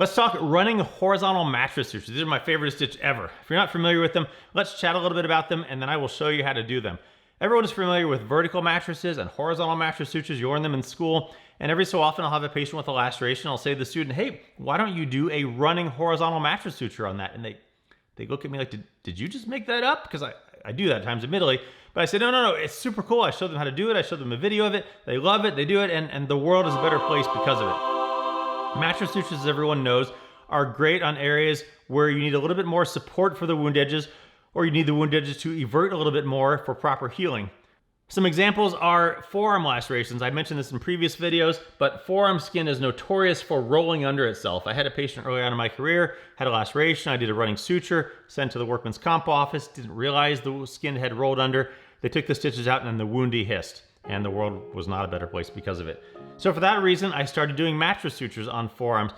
Let's talk running horizontal mattress sutures. These are my favorite stitch ever. If you're not familiar with them, let's chat a little bit about them and then I will show you how to do them. Everyone is familiar with vertical mattresses and horizontal mattress sutures. You learn them in school, and every so often I'll have a patient with a laceration. I'll say to the student, hey, why don't you do a running horizontal mattress suture on that? And they look at me like, did you just make that up? Because I do that at times, admittedly. But I said, no, it's super cool. I showed them how to do it. I showed them a video of it. They love it, they do it, and the world is a better place because of it. Mattress sutures, as everyone knows, are great on areas where you need a little bit more support for the wound edges, or you need the wound edges to evert a little bit more for proper healing. Some examples are forearm lacerations. I mentioned this in previous videos, but forearm skin is notorious for rolling under itself. I had a patient early on in my career, had a laceration, I did a running suture, sent to the workman's comp office, didn't realize the skin had rolled under. They took the stitches out and then the wound dehisced, and the world was not a better place because of it. So for that reason, I started doing mattress sutures on forearms.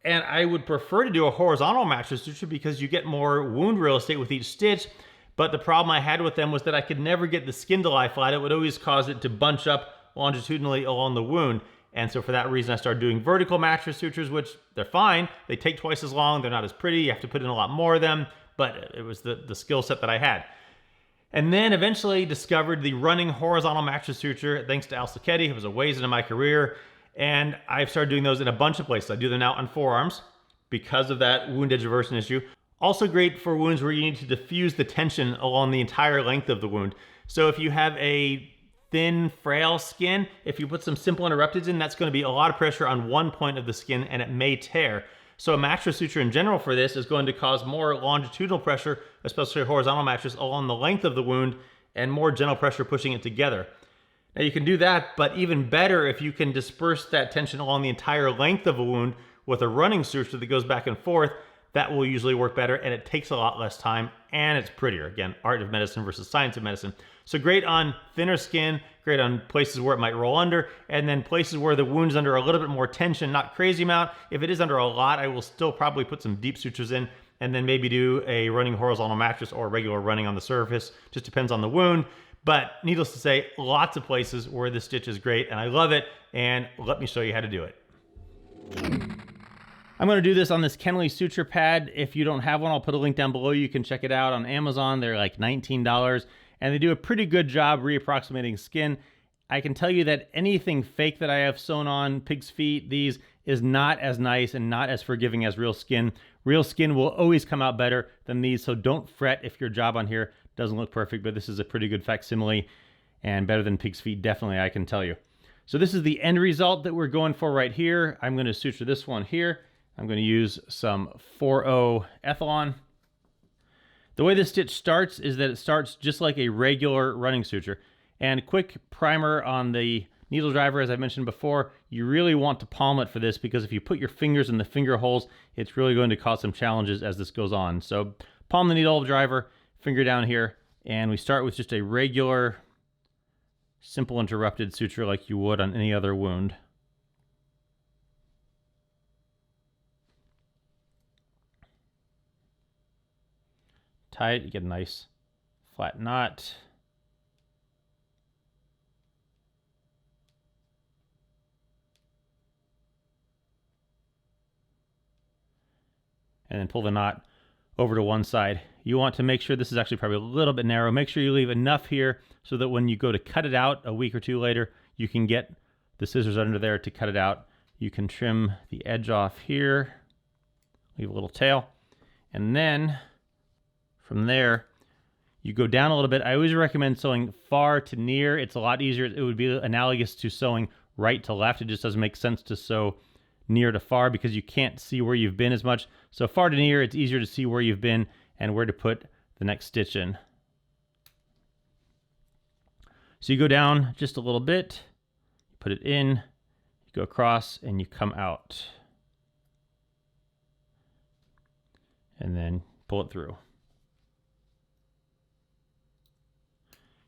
And I would prefer to do a horizontal mattress suture because you get more wound real estate with each stitch. But the problem I had with them was that I could never get the skin to lie flat. It would always cause it to bunch up longitudinally along the wound. And so for that reason, I started doing vertical mattress sutures, which they're fine. They take twice as long. They're not as pretty. You have to put in a lot more of them. But it was the skill set that I had. And then eventually discovered the running horizontal mattress suture, thanks to Al Sacchetti, who was a ways into my career. And I've started doing those in a bunch of places. I do them now on forearms because of that wound edge eversion issue. Also great for wounds where you need to diffuse the tension along the entire length of the wound. So if you have a thin, frail skin, if you put some simple interrupteds in, that's going to be a lot of pressure on one point of the skin and it may tear. So a mattress suture in general for this is going to cause more longitudinal pressure, especially a horizontal mattress, along the length of the wound and more gentle pressure pushing it together. Now you can do that, but even better if you can disperse that tension along the entire length of a wound with a running suture that goes back and forth. That will usually work better and it takes a lot less time and it's prettier. Again, art of medicine versus science of medicine. So great on thinner skin, great on places where it might roll under, and then places where the wound's under a little bit more tension, not crazy amount. If it is under a lot, I will still probably put some deep sutures in and then maybe do a running horizontal mattress or regular running on the surface. Just depends on the wound. But needless to say, lots of places where this stitch is great and I love it, and let me show you how to do it. I'm going to do this on this Kenley suture pad. If you don't have one, I'll put a link down below. You can check it out on Amazon. They're like $19 and they do a pretty good job reapproximating skin. I can tell you that anything fake that I have sewn on pig's feet, these, is not as nice and not as forgiving as real skin. Real skin will always come out better than these, so don't fret if your job on here doesn't look perfect, but this is a pretty good facsimile and better than pig's feet, definitely, I can tell you. So this is the end result that we're going for right here. I'm going to suture this one here. I'm going to use some 4-0 Ethlon. The way this stitch starts is that it starts just like a regular running suture. And quick primer on the needle driver, as I mentioned before, you really want to palm it for this because if you put your fingers in the finger holes, it's really going to cause some challenges as this goes on. So palm the needle driver, finger down here, and we start with just a regular, simple interrupted suture like you would on any other wound. Tie it, you get a nice flat knot. And then pull the knot over to one side. You want to make sure this is actually probably a little bit narrow. Make sure you leave enough here so that when you go to cut it out a week or two later, you can get the scissors under there to cut it out. You can trim the edge off here, leave a little tail, and then from there, you go down a little bit. I always recommend sewing far to near. It's a lot easier. It would be analogous to sewing right to left. It just doesn't make sense to sew near to far because you can't see where you've been as much. So far to near, it's easier to see where you've been and where to put the next stitch in. So you go down just a little bit, you put it in, you go across, and you come out. And then pull it through.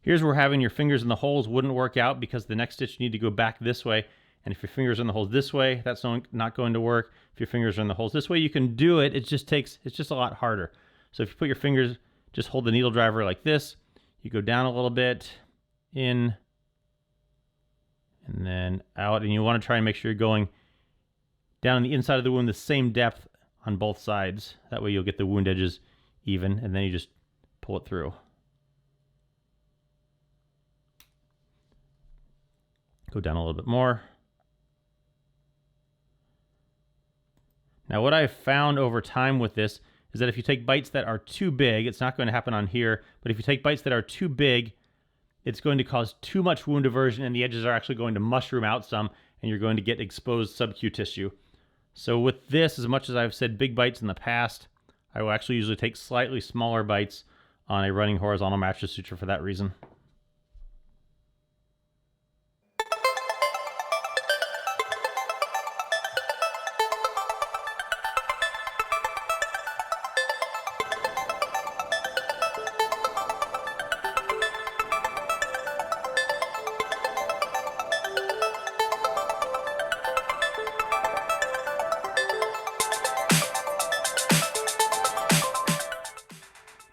Here's where having your fingers in the holes wouldn't work out because the next stitch you need to go back this way. And if your fingers are in the holes this way, that's not going to work. If your fingers are in the holes this way, you can do it. It's just a lot harder. So if you put your fingers, just hold the needle driver like this. You go down a little bit, in, and then out. And you want to try and make sure you're going down on the inside of the wound the same depth on both sides. That way you'll get the wound edges even, and then you just pull it through. Go down a little bit more. Now what I've found over time with this is that if you take bites that are too big, it's not going to happen on here, but if you take bites that are too big, it's going to cause too much wound eversion, and the edges are actually going to mushroom out some, and you're going to get exposed sub-Q tissue. So with this, as much as I've said big bites in the past, I will actually usually take slightly smaller bites on a running horizontal mattress suture for that reason.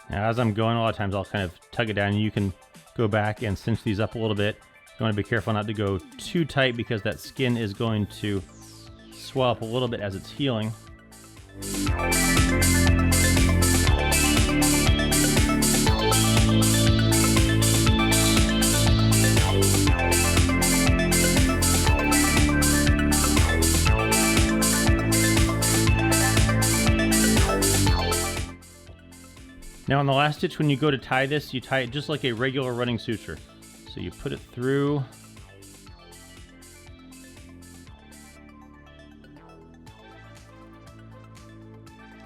Now, as I'm going, a lot of times I'll kind of tug it down, and you can go back and cinch these up a little bit. You want to be careful not to go too tight because that skin is going to swell up a little bit as it's healing. Now on the last stitch, when you go to tie this, you tie it just like a regular running suture. So you put it through.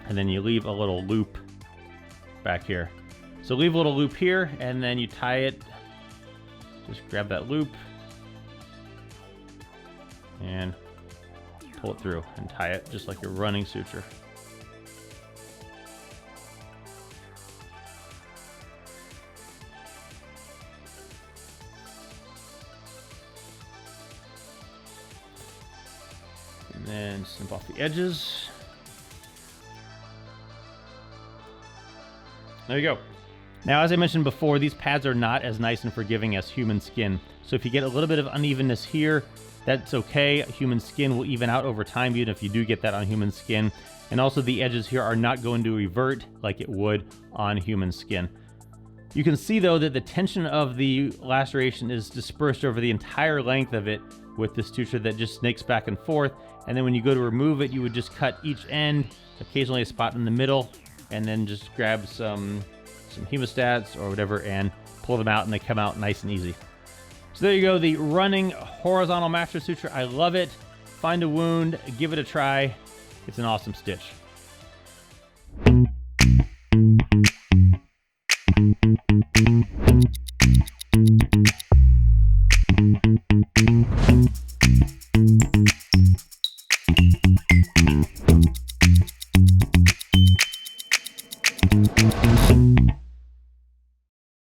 And then you leave a little loop back here. So leave a little loop here, and then you tie it. Just grab that loop and pull it through and tie it just like a running suture. And then snip off the edges. There you go. Now, as I mentioned before, these pads are not as nice and forgiving as human skin. So if you get a little bit of unevenness here, that's okay. Human skin will even out over time, even if you do get that on human skin. And also the edges here are not going to revert like it would on human skin. You can see though that the tension of the laceration is dispersed over the entire length of it with this suture that just snakes back and forth. And then when you go to remove it, you would just cut each end, occasionally a spot in the middle, and then just grab some hemostats or whatever and pull them out, and they come out nice and easy. So there you go, the running horizontal mattress suture. I love it. Find a wound, give it a try. It's an awesome stitch.